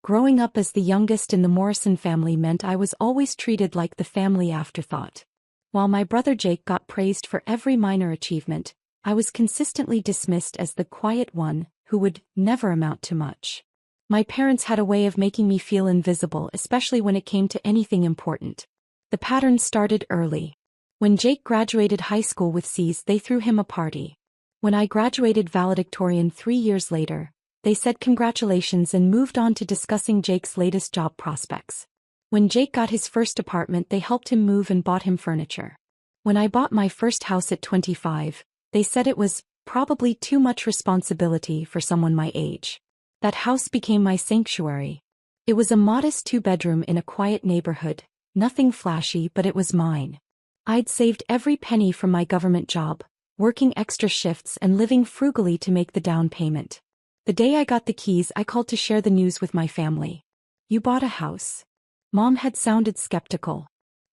Growing up as the youngest in the Morrison family meant I was always treated like the family afterthought. While my brother Jake got praised for every minor achievement, I was consistently dismissed as the quiet one who would never amount to much. My parents had a way of making me feel invisible, especially when it came to anything important. The pattern started early. When Jake graduated high school with C's, they threw him a party. When I graduated valedictorian 3 years later, they said congratulations and moved on to discussing Jake's latest job prospects. When Jake got his first apartment, they helped him move and bought him furniture. When I bought my first house at 25, they said it was probably too much responsibility for someone my age. That house became my sanctuary. It was a modest 2-bedroom in a quiet neighborhood, nothing flashy, but it was mine. I'd saved every penny from my government job, working extra shifts and living frugally to make the down payment. The day I got the keys, I called to share the news with my family. "You bought a house?" Mom had sounded skeptical.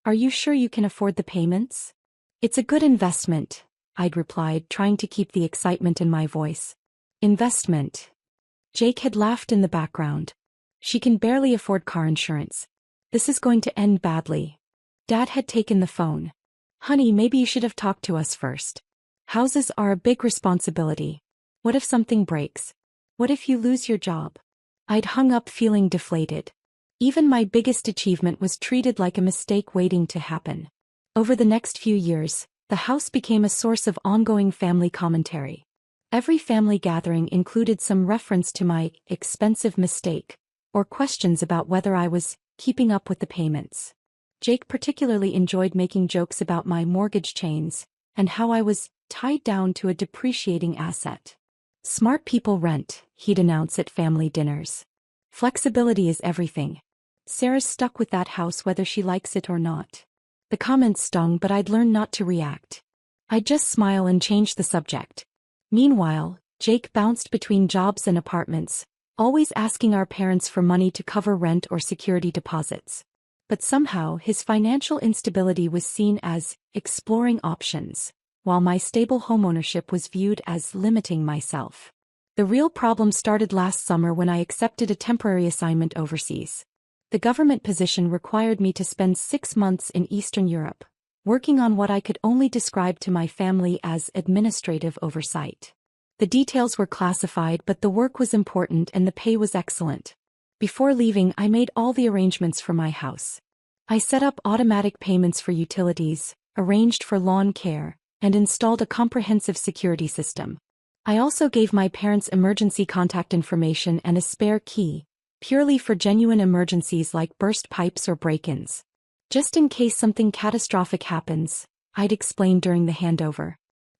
"Are you sure you can afford the payments?" "It's a good investment," I'd replied, trying to keep the excitement in my voice. "Investment?" Jake had laughed in the background. "She can barely afford car insurance. This is going to end badly." Dad had taken the phone. "Honey, maybe you should have talked to us first. Houses are a big responsibility. What if something breaks? What if you lose your job?" I'd hung up feeling deflated. Even my biggest achievement was treated like a mistake waiting to happen. Over the next few years, the house became a source of ongoing family commentary. Every family gathering included some reference to my expensive mistake, or questions about whether I was keeping up with the payments. Jake particularly enjoyed making jokes about my mortgage chains, and how I was tied down to a depreciating asset. "Smart people rent," he'd announce at family dinners. "Flexibility is everything. Sarah's stuck with that house whether she likes it or not." The comments stung, but I'd learned not to react. I'd just smile and change the subject. Meanwhile, Jake bounced between jobs and apartments, always asking our parents for money to cover rent or security deposits. But somehow his financial instability was seen as exploring options, while my stable homeownership was viewed as limiting myself. The real problem started last summer when I accepted a temporary assignment overseas. The government position required me to spend 6 months in Eastern Europe, working on what I could only describe to my family as administrative oversight. The details were classified, but the work was important and the pay was excellent. Before leaving, I made all the arrangements for my house. I set up automatic payments for utilities, arranged for lawn care, and installed a comprehensive security system. I also gave my parents emergency contact information and a spare key, purely for genuine emergencies like burst pipes or break-ins. "Just in case something catastrophic happens," I'd explain during the handover.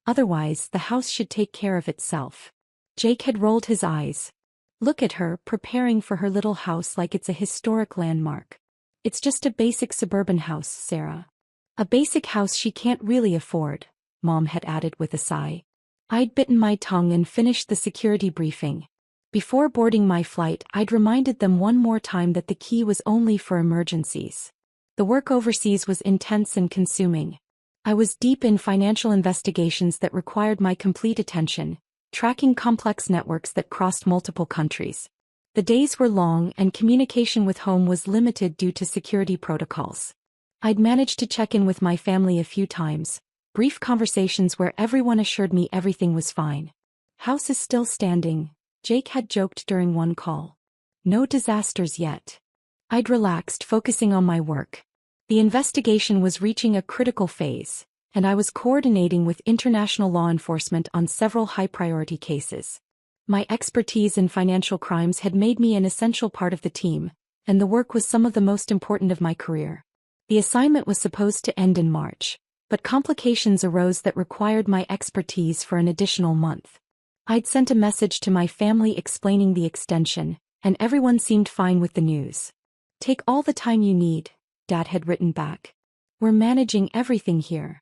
"Otherwise, the house should take care of itself." Jake had rolled his eyes. "Look at her, preparing for her little house like it's a historic landmark." "It's just a basic suburban house, Sarah." "A basic house she can't really afford," Mom had added with a sigh. I'd bitten my tongue and finished the security briefing. Before boarding my flight, I'd reminded them one more time that the key was only for emergencies. The work overseas was intense and consuming. I was deep in financial investigations that required my complete attention, tracking complex networks that crossed multiple countries. The days were long and communication with home was limited due to security protocols. I'd managed to check in with my family a few times, brief conversations where everyone assured me everything was fine. "House is still standing," Jake had joked during one call. "No disasters yet." I'd relaxed, focusing on my work. The investigation was reaching a critical phase, and I was coordinating with international law enforcement on several high-priority cases. My expertise in financial crimes had made me an essential part of the team, and the work was some of the most important of my career. The assignment was supposed to end in March, but complications arose that required my expertise for an additional month. I'd sent a message to my family explaining the extension, and everyone seemed fine with the news. "Take all the time you need," Dad had written back. "We're managing everything here."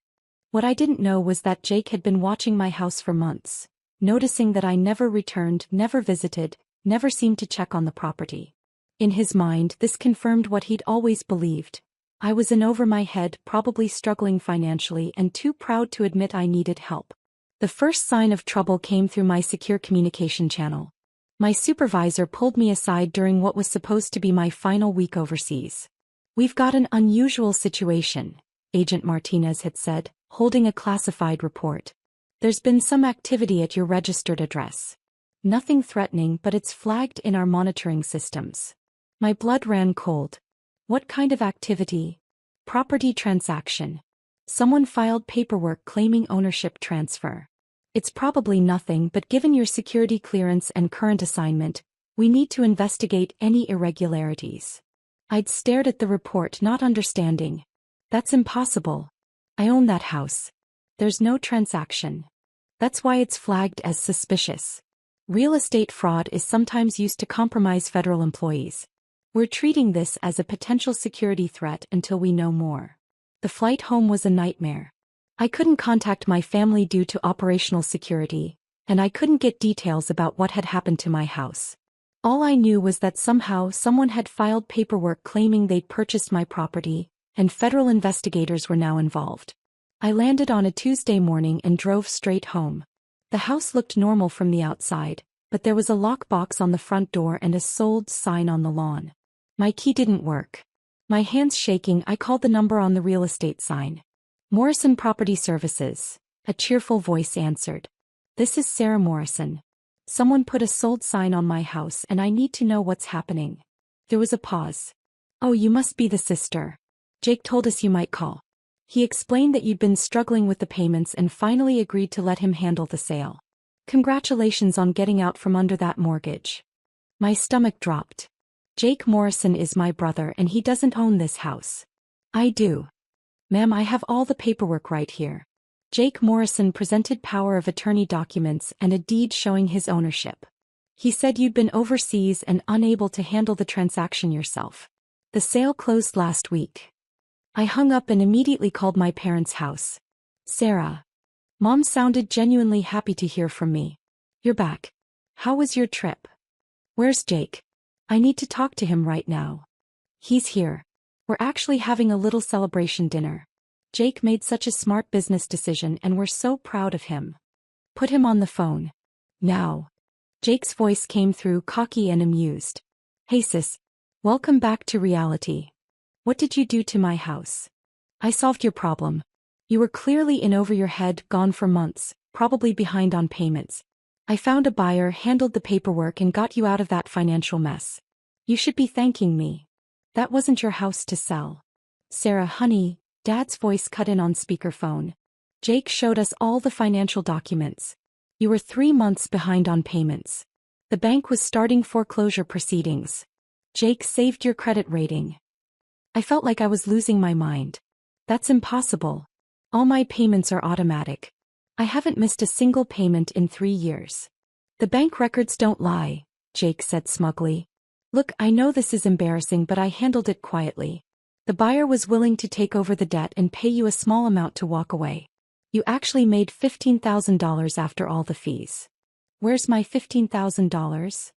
What I didn't know was that Jake had been watching my house for months, noticing that I never returned, never visited, never seemed to check on the property. In his mind, this confirmed what he'd always believed. I was in over my head, probably struggling financially and too proud to admit I needed help. The first sign of trouble came through my secure communication channel. My supervisor pulled me aside during what was supposed to be my final week overseas. "We've got an unusual situation," Agent Martinez had said, holding a classified report. "There's been some activity at your registered address. Nothing threatening, but it's flagged in our monitoring systems." My blood ran cold. What kind of activity? Property transaction. Someone filed paperwork claiming ownership transfer. It's probably nothing, but given your security clearance and current assignment, we need to investigate any irregularities. I'd stared at the report, not understanding. That's impossible. I own that house. There's no transaction. That's why it's flagged as suspicious. Real estate fraud is sometimes used to compromise federal employees. We're treating this as a potential security threat until we know more. The flight home was a nightmare. I couldn't contact my family due to operational security, and I couldn't get details about what had happened to my house. All I knew was that somehow someone had filed paperwork claiming they'd purchased my property, and federal investigators were now involved. I landed on a Tuesday morning and drove straight home. The house looked normal from the outside, but there was a lockbox on the front door and a sold sign on the lawn. My key didn't work. My hands shaking, I called the number on the real estate sign. "Morrison Property Services," a cheerful voice answered. "This is Sarah Morrison. Someone put a sold sign on my house and I need to know what's happening." There was a pause. "Oh, you must be the sister. Jake told us you might call. He explained that you'd been struggling with the payments and finally agreed to let him handle the sale. Congratulations on getting out from under that mortgage." My stomach dropped. "Jake Morrison is my brother and he doesn't own this house." "I do. Ma'am, I have all the paperwork right here." Jake Morrison presented power of attorney documents and a deed showing his ownership. "He said you'd been overseas and unable to handle the transaction yourself. The sale closed last week." I hung up and immediately called my parents' house. "Sarah." Mom sounded genuinely happy to hear from me. "You're back. How was your trip? Where's Jake? I need to talk to him right now." "He's here. We're actually having a little celebration dinner. Jake made such a smart business decision and we're so proud of him." "Put him on the phone. Now." Jake's voice came through, cocky and amused. "Hey sis. Welcome back to reality. What did you do to my house?" "I solved your problem. You were clearly in over your head, gone for months, probably behind on payments. I found a buyer, handled the paperwork and got you out of that financial mess. You should be thanking me. That wasn't your house to sell." "Sarah, honey," Dad's voice cut in on speakerphone. "Jake showed us all the financial documents. You were 3 months behind on payments. The bank was starting foreclosure proceedings. Jake saved your credit rating." I felt like I was losing my mind. "That's impossible. All my payments are automatic. I haven't missed a single payment in 3 years." "The bank records don't lie," Jake said smugly. "Look, I know this is embarrassing, but I handled it quietly. The buyer was willing to take over the debt and pay you a small amount to walk away. You actually made $15,000 after all the fees." "Where's my $15,000?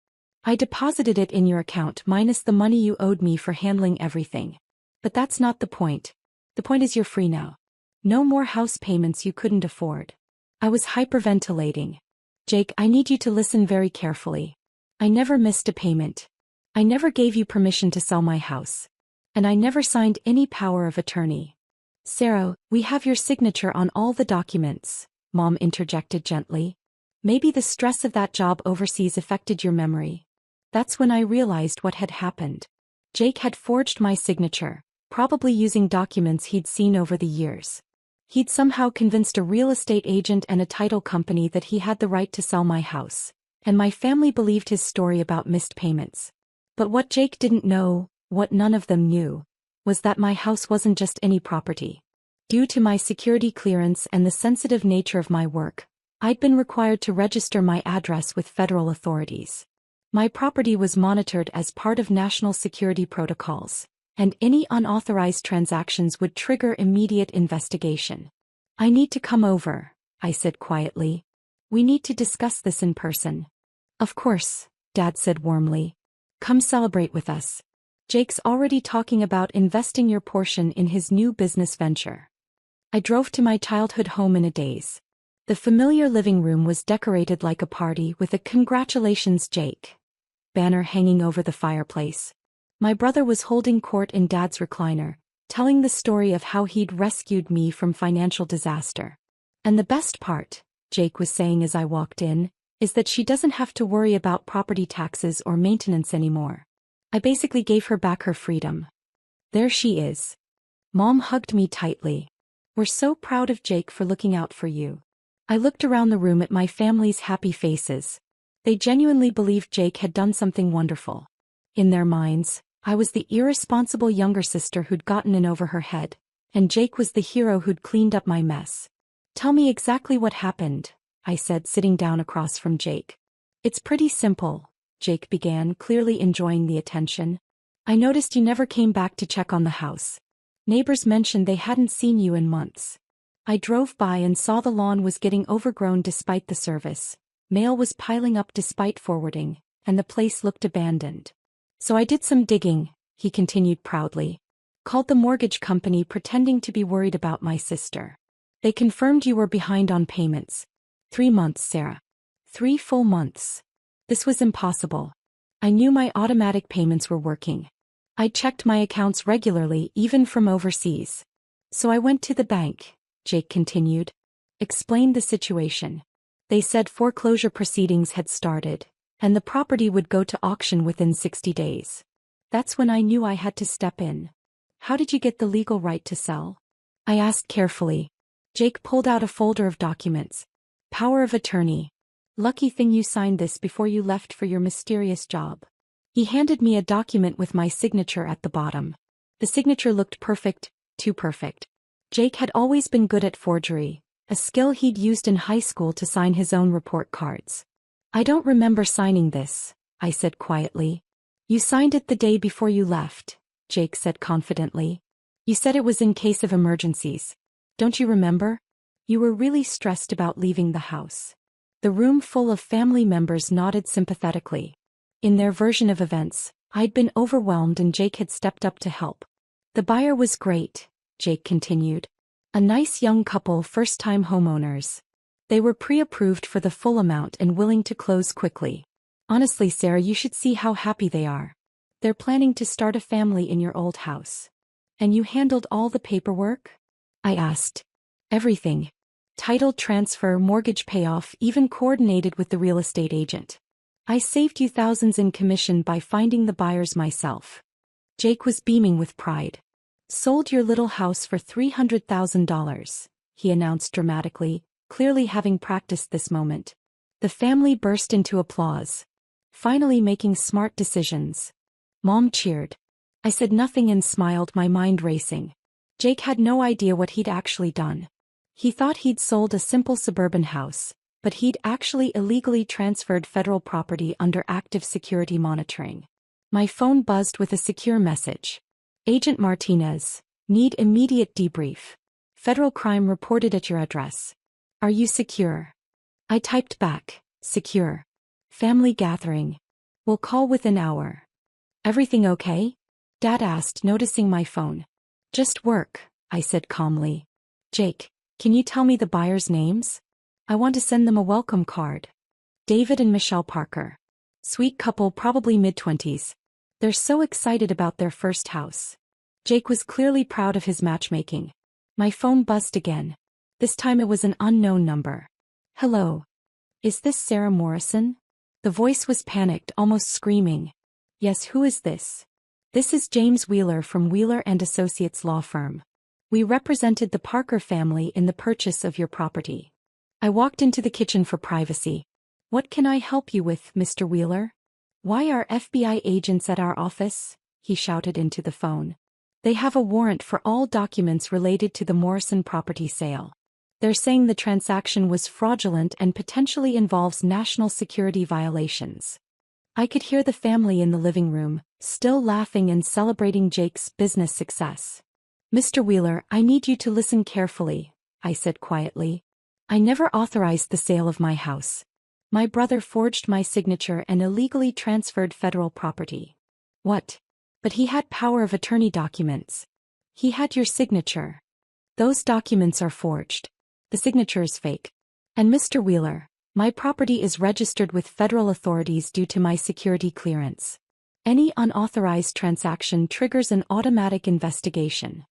"I deposited it in your account minus the money you owed me for handling everything." "But that's not the point. The point is you're free now. No more house payments you couldn't afford." I was hyperventilating. "Jake, I need you to listen very carefully. I never missed a payment. I never gave you permission to sell my house. And I never signed any power of attorney." "Sarah, we have your signature on all the documents," Mom interjected gently. "Maybe the stress of that job overseas affected your memory." That's when I realized what had happened. Jake had forged my signature, probably using documents he'd seen over the years. He'd somehow convinced a real estate agent and a title company that he had the right to sell my house, and my family believed his story about missed payments. But what Jake didn't know, what none of them knew, was that my house wasn't just any property. Due to my security clearance and the sensitive nature of my work, I'd been required to register my address with federal authorities. My property was monitored as part of national security protocols, and any unauthorized transactions would trigger immediate investigation. "I need to come over," I said quietly. "We need to discuss this in person." "Of course," Dad said warmly. "Come celebrate with us. Jake's already talking about investing your portion in his new business venture." I drove to my childhood home in a daze. The familiar living room was decorated like a party with a "Congratulations, Jake" banner hanging over the fireplace. My brother was holding court in Dad's recliner, telling the story of how he'd rescued me from financial disaster. "And the best part," Jake was saying as I walked in, "is that she doesn't have to worry about property taxes or maintenance anymore. I basically gave her back her freedom." "There she is." Mom hugged me tightly. "We're so proud of Jake for looking out for you." I looked around the room at my family's happy faces. They genuinely believed Jake had done something wonderful. In their minds, I was the irresponsible younger sister who'd gotten in over her head, and Jake was the hero who'd cleaned up my mess. "Tell me exactly what happened," I said, sitting down across from Jake. "It's pretty simple," Jake began, clearly enjoying the attention. "I noticed you never came back to check on the house. Neighbors mentioned they hadn't seen you in months. I drove by and saw the lawn was getting overgrown despite the service. Mail was piling up despite forwarding, and the place looked abandoned. So I did some digging," he continued proudly. "Called the mortgage company pretending to be worried about my sister. They confirmed you were behind on payments. 3 months, Sarah. 3 full months. This was impossible. I knew my automatic payments were working. I checked my accounts regularly, even from overseas. So I went to the bank," Jake continued. "Explained the situation. They said foreclosure proceedings had started, and the property would go to auction within 60 days. That's when I knew I had to step in." "How did you get the legal right to sell?" I asked carefully. Jake pulled out a folder of documents. "Power of attorney. Lucky thing you signed this before you left for your mysterious job." He handed me a document with my signature at the bottom. The signature looked perfect, too perfect. Jake had always been good at forgery, a skill he'd used in high school to sign his own report cards. "I don't remember signing this," I said quietly. "You signed it the day before you left," Jake said confidently. "You said it was in case of emergencies. Don't you remember? You were really stressed about leaving the house." The room full of family members nodded sympathetically. In their version of events, I'd been overwhelmed and Jake had stepped up to help. "The buyer was great," Jake continued. "A nice young couple, first-time homeowners. They were pre-approved for the full amount and willing to close quickly. Honestly, Sarah, you should see how happy they are. They're planning to start a family in your old house." "And you handled all the paperwork?" I asked. "Everything. Title transfer, mortgage payoff, even coordinated with the real estate agent. I saved you thousands in commission by finding the buyers myself." Jake was beaming with pride. "Sold your little house for $300,000, he announced dramatically, clearly having practiced this moment. The family burst into applause. "Finally making smart decisions." Mom cheered. I said nothing and smiled, my mind racing. Jake had no idea what he'd actually done. He thought he'd sold a simple suburban house, but he'd actually illegally transferred federal property under active security monitoring. My phone buzzed with a secure message. "Agent Martinez, need immediate debrief. Federal crime reported at your address. Are you secure?" I typed back, "Secure. Family gathering. Will call within hour." "Everything okay?" Dad asked, noticing my phone. "Just work," I said calmly. "Jake, can you tell me the buyers' names? I want to send them a welcome card." "David and Michelle Parker. Sweet couple, probably mid-20s. They're so excited about their first house." Jake was clearly proud of his matchmaking. My phone buzzed again. This time it was an unknown number. "Hello. Is this Sarah Morrison?" The voice was panicked, almost screaming. "Yes, who is this?" "This is James Wheeler from Wheeler and Associates law firm. We represented the Parker family in the purchase of your property." I walked into the kitchen for privacy. "What can I help you with, Mr. Wheeler?" "Why are FBI agents at our office?" he shouted into the phone. "They have a warrant for all documents related to the Morrison property sale. They're saying the transaction was fraudulent and potentially involves national security violations." I could hear the family in the living room, still laughing and celebrating Jake's business success. "Mr. Wheeler, I need you to listen carefully," I said quietly. "I never authorized the sale of my house. My brother forged my signature and illegally transferred federal property." "What?" "But he had power of attorney documents. He had your signature. Those documents are forged. The signature is fake." And Mr. Wheeler, my property is registered with federal authorities due to my security clearance. Any unauthorized transaction triggers an automatic investigation.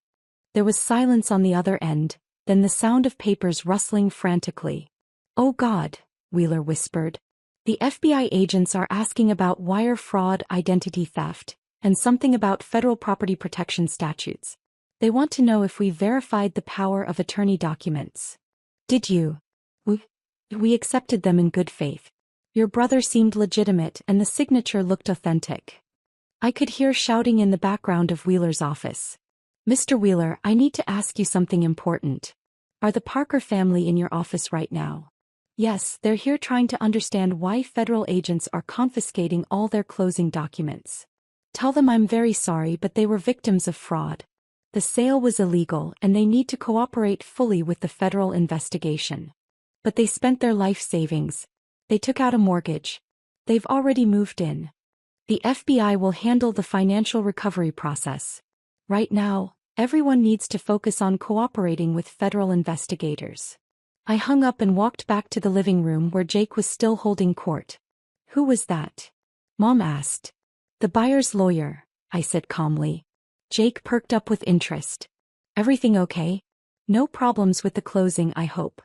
There was silence on the other end, then the sound of papers rustling frantically. "Oh God," Wheeler whispered. "The FBI agents are asking about wire fraud, identity theft, and something about federal property protection statutes. They want to know if we verified the power of attorney documents." "Did you?" We accepted them in good faith. Your brother seemed legitimate and the signature looked authentic." I could hear shouting in the background of Wheeler's office. "Mr. Wheeler, I need to ask you something important. Are the Parker family in your office right now?" "Yes, they're here trying to understand why federal agents are confiscating all their closing documents. Tell them I'm very sorry, but they were victims of fraud. The sale was illegal and they need to cooperate fully with the federal investigation. But they spent their life savings. They took out a mortgage. They've already moved in. The FBI will handle the financial recovery process. Right now, everyone needs to focus on cooperating with federal investigators." I hung up and walked back to the living room where Jake was still holding court. "Who was that?" Mom asked. "The buyer's lawyer," I said calmly. Jake perked up with interest. "Everything okay? No problems with the closing, I hope."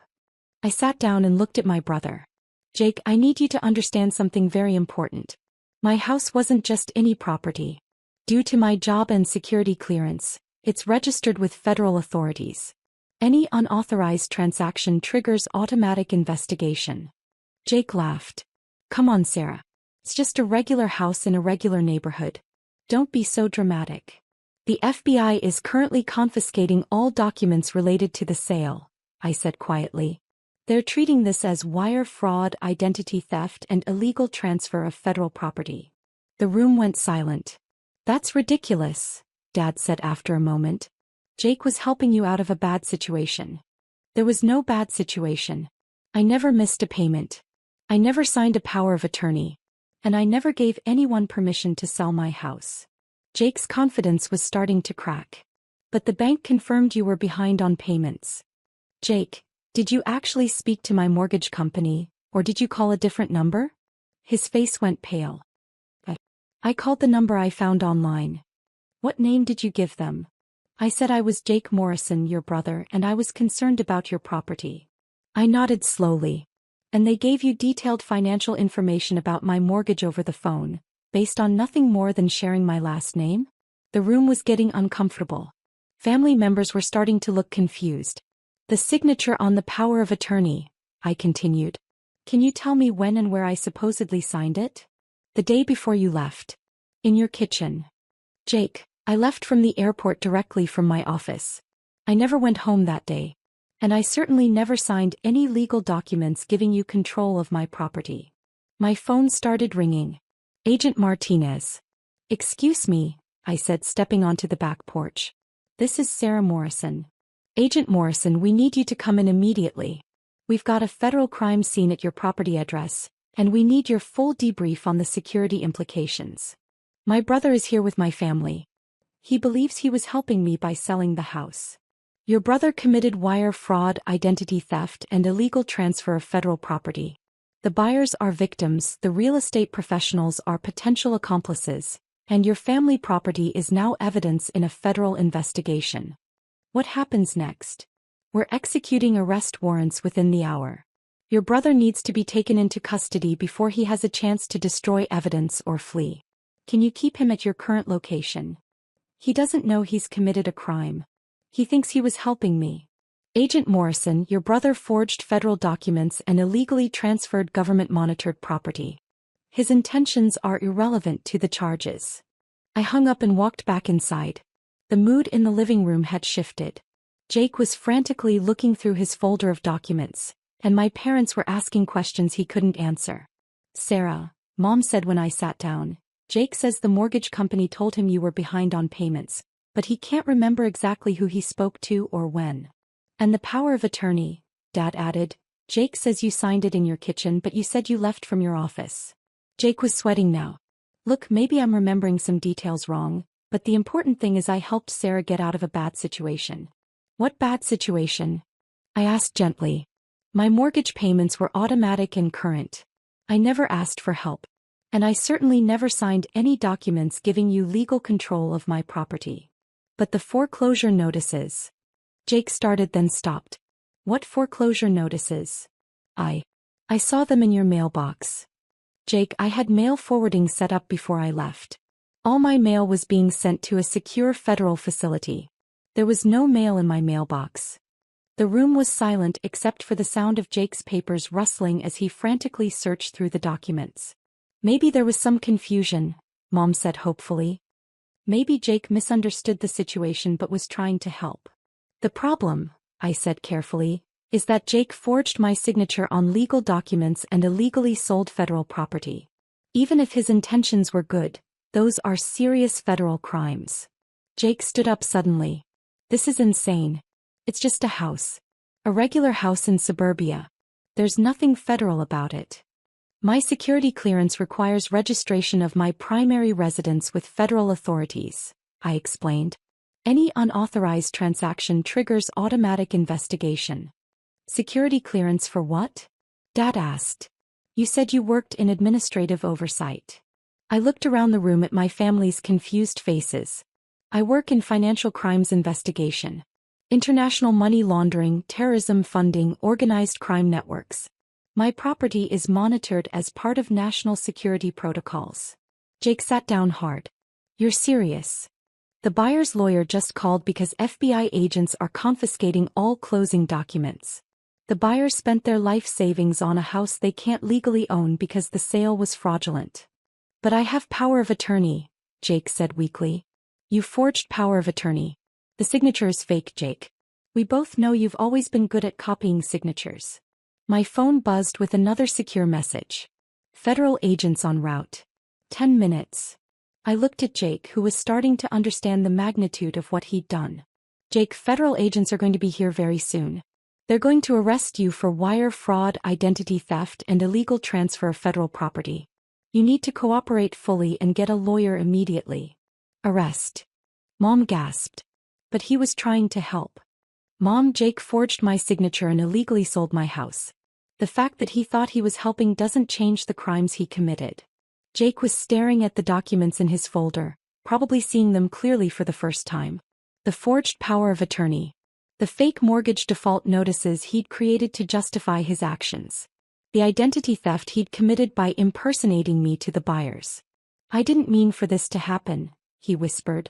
I sat down and looked at my brother. "Jake, I need you to understand something very important. My house wasn't just any property. Due to my job and security clearance, it's registered with federal authorities. Any unauthorized transaction triggers automatic investigation." Jake laughed. "Come on, Sarah. It's just a regular house in a regular neighborhood. Don't be so dramatic. The FBI is currently confiscating all documents related to the sale," I said quietly. "They're treating this as wire fraud, identity theft, and illegal transfer of federal property." The room went silent. "That's ridiculous," Dad said after a moment. "Jake was helping you out of a bad situation." "There was no bad situation. I never missed a payment. I never signed a power of attorney. And I never gave anyone permission to sell my house." Jake's confidence was starting to crack. "But the bank confirmed you were behind on payments." "Jake, did you actually speak to my mortgage company, or did you call a different number?" His face went pale. "I called the number I found online." "What name did you give them?" "I said I was Jake Morrison, your brother, and I was concerned about your property." I nodded slowly. "And they gave you detailed financial information about my mortgage over the phone, based on nothing more than sharing my last name?" The room was getting uncomfortable. Family members were starting to look confused. "The signature on the power of attorney," I continued. "Can you tell me when and where I supposedly signed it?" "The day before you left. In your kitchen." "Jake, I left from the airport directly from my office. I never went home that day. And I certainly never signed any legal documents giving you control of my property." My phone started ringing. "Agent Martinez." "Excuse me," I said, stepping onto the back porch. "This is Sarah Morrison." "Agent Morrison, we need you to come in immediately. We've got a federal crime scene at your property address, and we need your full debrief on the security implications. My brother is here with my family. He believes he was helping me by selling the house. Your brother committed wire fraud, identity theft, and illegal transfer of federal property. The buyers are victims, the real estate professionals are potential accomplices, and your family property is now evidence in a federal investigation. What happens next? We're executing arrest warrants within the hour. Your brother needs to be taken into custody before he has a chance to destroy evidence or flee. Can you keep him at your current location? He doesn't know he's committed a crime. He thinks he was helping me. Agent Morrison, your brother forged federal documents and illegally transferred government-monitored property. His intentions are irrelevant to the charges." I hung up and walked back inside. The mood in the living room had shifted. Jake was frantically looking through his folder of documents, and my parents were asking questions he couldn't answer. "Sarah," Mom said when I sat down, "Jake says the mortgage company told him you were behind on payments, but he can't remember exactly who he spoke to or when." "And the power of attorney," Dad added. "Jake says you signed it in your kitchen, but you said you left from your office." Jake was sweating now. "Look, maybe I'm remembering some details wrong, but the important thing is I helped Sarah get out of a bad situation." "What bad situation?" I asked gently. My mortgage payments were automatic and current. I never asked for help. And I certainly never signed any documents giving you legal control of my property. But the foreclosure notices. Jake started then stopped. What foreclosure notices? I saw them in your mailbox. Jake, I had mail forwarding set up before I left. All my mail was being sent to a secure federal facility. There was no mail in my mailbox. The room was silent except for the sound of Jake's papers rustling as he frantically searched through the documents. Maybe there was some confusion, Mom said hopefully. Maybe Jake misunderstood the situation but was trying to help. The problem, I said carefully, is that Jake forged my signature on legal documents and illegally sold federal property. Even if his intentions were good, those are serious federal crimes. Jake stood up suddenly. This is insane. It's just a house. A regular house in suburbia. There's nothing federal about it. My security clearance requires registration of my primary residence with federal authorities, I explained. Any unauthorized transaction triggers automatic investigation. Security clearance for what? Dad asked. You said you worked in administrative oversight. I looked around the room at my family's confused faces. I work in financial crimes investigation. International money laundering, terrorism funding, organized crime networks. My property is monitored as part of national security protocols. Jake sat down hard. You're serious? The buyer's lawyer just called because FBI agents are confiscating all closing documents. The buyer spent their life savings on a house they can't legally own because the sale was fraudulent. But I have power of attorney, Jake said weakly. You forged power of attorney. The signature is fake, Jake. We both know you've always been good at copying signatures. My phone buzzed with another secure message. Federal agents en route. 10 minutes. I looked at Jake, who was starting to understand the magnitude of what he'd done. Jake, federal agents are going to be here very soon. They're going to arrest you for wire fraud, identity theft, and illegal transfer of federal property. You need to cooperate fully and get a lawyer immediately. Arrest. Mom gasped. But he was trying to help. Mom, Jake forged my signature and illegally sold my house. The fact that he thought he was helping doesn't change the crimes he committed. Jake was staring at the documents in his folder, probably seeing them clearly for the first time. The forged power of attorney. The fake mortgage default notices he'd created to justify his actions. The identity theft he'd committed by impersonating me to the buyers. I didn't mean for this to happen, he whispered.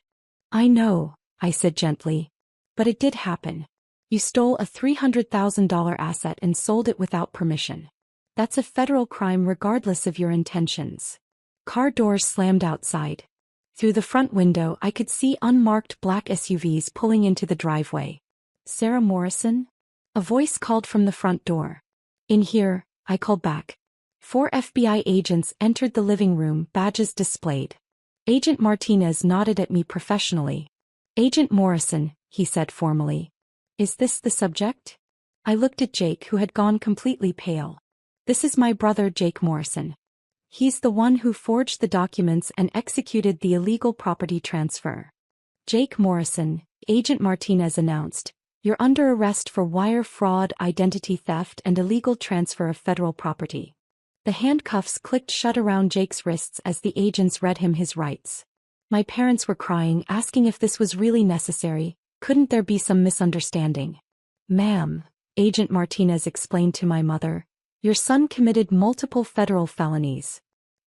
I know, I said gently. But it did happen. You stole a $300,000 asset and sold it without permission. That's a federal crime regardless of your intentions. Car doors slammed outside. Through the front window I could see unmarked black SUVs pulling into the driveway. Sarah Morrison? A voice called from the front door. In here, I called back. 4 FBI agents entered the living room, badges displayed. Agent Martinez nodded at me professionally. Agent Morrison, he said formally. Is this the subject? I looked at Jake, who had gone completely pale. This is my brother Jake Morrison. He's the one who forged the documents and executed the illegal property transfer. Jake Morrison, Agent Martinez announced. You're under arrest for wire fraud, identity theft, and illegal transfer of federal property. The handcuffs clicked shut around Jake's wrists as the agents read him his rights. My parents were crying, asking if this was really necessary. Couldn't there be some misunderstanding? Ma'am, Agent Martinez explained to my mother, your son committed multiple federal felonies.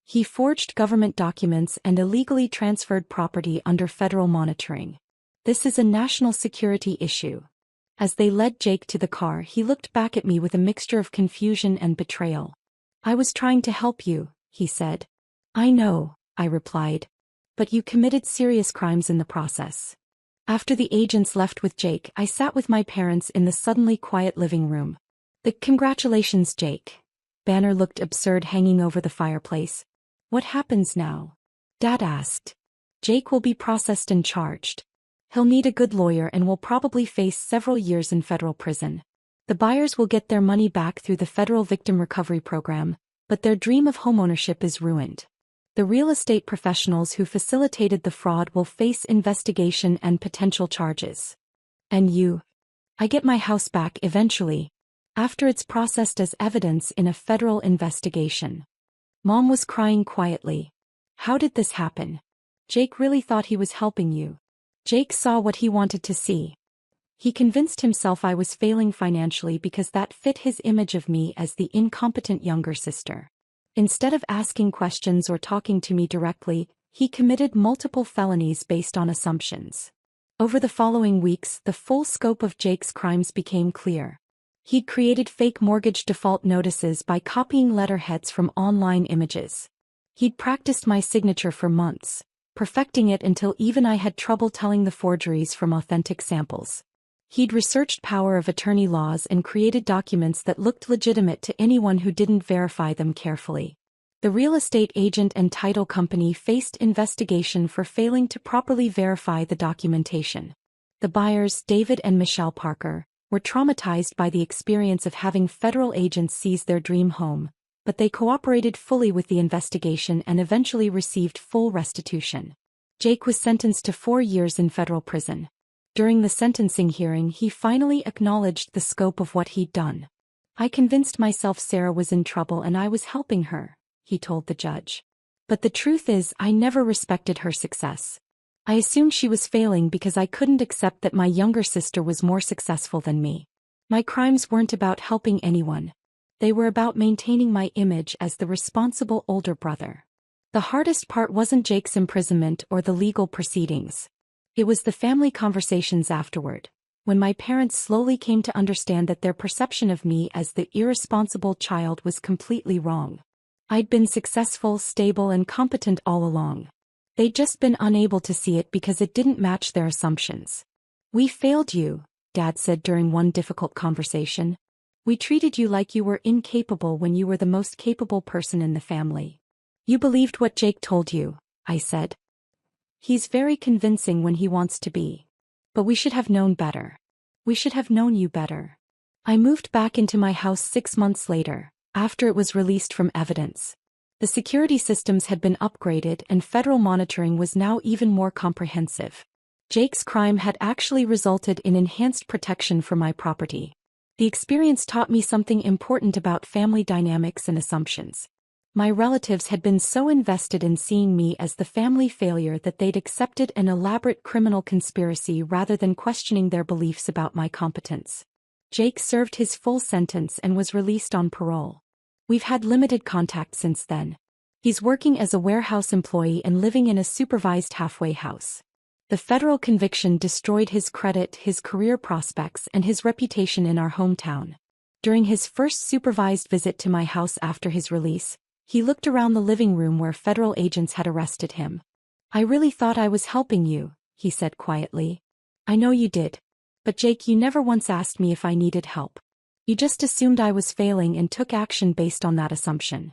He forged government documents and illegally transferred property under federal monitoring. This is a national security issue. As they led Jake to the car, he looked back at me with a mixture of confusion and betrayal. I was trying to help you, he said. I know, I replied. But you committed serious crimes in the process. After the agents left with Jake, I sat with my parents in the suddenly quiet living room. The "Congratulations, Jake" banner looked absurd hanging over the fireplace. What happens now? Dad asked. Jake will be processed and charged. He'll need a good lawyer and will probably face several years in federal prison. The buyers will get their money back through the Federal Victim Recovery Program, but their dream of homeownership is ruined. The real estate professionals who facilitated the fraud will face investigation and potential charges. And you? I get my house back eventually. after it's processed as evidence in a federal investigation. Mom was crying quietly. How did this happen? Jake really thought he was helping you. Jake saw what he wanted to see. He convinced himself I was failing financially because that fit his image of me as the incompetent younger sister. Instead of asking questions or talking to me directly, he committed multiple felonies based on assumptions. Over the following weeks, the full scope of Jake's crimes became clear. He'd created fake mortgage default notices by copying letterheads from online images. He'd practiced my signature for months, perfecting it until even I had trouble telling the forgeries from authentic samples. He'd researched power of attorney laws and created documents that looked legitimate to anyone who didn't verify them carefully. The real estate agent and title company faced investigation for failing to properly verify the documentation. The buyers, David and Michelle Parker, were traumatized by the experience of having federal agents seize their dream home, but they cooperated fully with the investigation and eventually received full restitution. Jake was sentenced to 4 years in federal prison. During the sentencing hearing, he finally acknowledged the scope of what he'd done. I convinced myself Sarah was in trouble and I was helping her, he told the judge. But the truth is, I never respected her success. I assumed she was failing because I couldn't accept that my younger sister was more successful than me. My crimes weren't about helping anyone. They were about maintaining my image as the responsible older brother. The hardest part wasn't Jake's imprisonment or the legal proceedings. It was the family conversations afterward, when my parents slowly came to understand that their perception of me as the irresponsible child was completely wrong. I'd been successful, stable, and competent all along. They'd just been unable to see it because it didn't match their assumptions. "We failed you," Dad said during one difficult conversation. "We treated you like you were incapable when you were the most capable person in the family." "You believed what Jake told you," I said. "He's very convincing when he wants to be. But we should have known better. We should have known you better." I moved back into my house 6 months later, after it was released from evidence. The security systems had been upgraded and federal monitoring was now even more comprehensive. Jake's crime had actually resulted in enhanced protection for my property. The experience taught me something important about family dynamics and assumptions. My relatives had been so invested in seeing me as the family failure that they'd accepted an elaborate criminal conspiracy rather than questioning their beliefs about my competence. Jake served his full sentence and was released on parole. We've had limited contact since then. He's working as a warehouse employee and living in a supervised halfway house. The federal conviction destroyed his credit, his career prospects, and his reputation in our hometown. During his first supervised visit to my house after his release, he looked around the living room where federal agents had arrested him. "I really thought I was helping you," he said quietly. "I know you did. But Jake, you never once asked me if I needed help. You just assumed I was failing and took action based on that assumption.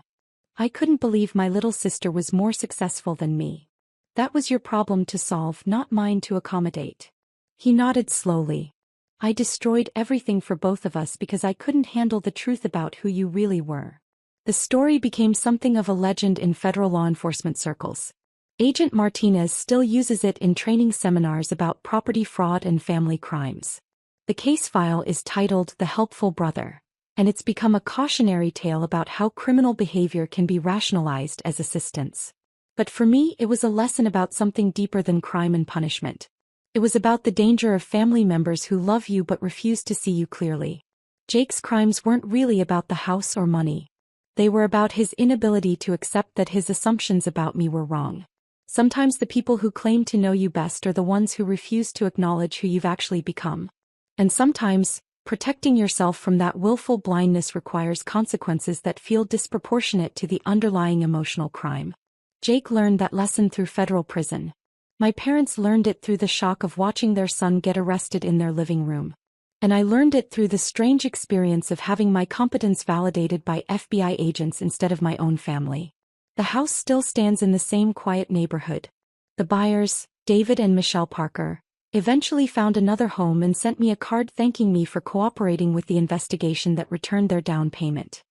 I couldn't believe my little sister was more successful than me. That was your problem to solve, not mine to accommodate." He nodded slowly. "I destroyed everything for both of us because I couldn't handle the truth about who you really were." The story became something of a legend in federal law enforcement circles. Agent Martinez still uses it in training seminars about property fraud and family crimes. The case file is titled The Helpful Brother, and it's become a cautionary tale about how criminal behavior can be rationalized as assistance. But for me, it was a lesson about something deeper than crime and punishment. It was about the danger of family members who love you but refuse to see you clearly. Jake's crimes weren't really about the house or money. They were about his inability to accept that his assumptions about me were wrong. Sometimes the people who claim to know you best are the ones who refuse to acknowledge who you've actually become. And sometimes, protecting yourself from that willful blindness requires consequences that feel disproportionate to the underlying emotional crime. Jake learned that lesson through federal prison. My parents learned it through the shock of watching their son get arrested in their living room. And I learned it through the strange experience of having my competence validated by FBI agents instead of my own family. The house still stands in the same quiet neighborhood. The buyers, David and Michelle Parker, eventually found another home and sent me a card thanking me for cooperating with the investigation that returned their down payment.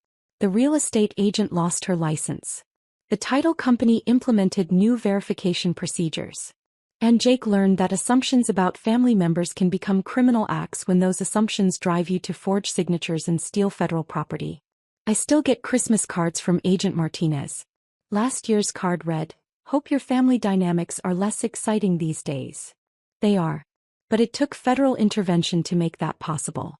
The real estate agent lost her license. The title company implemented new verification procedures. And Jake learned that assumptions about family members can become criminal acts when those assumptions drive you to forge signatures and steal federal property. I still get Christmas cards from Agent Martinez. Last year's card read, "Hope your family dynamics are less exciting these days." They are. But it took federal intervention to make that possible.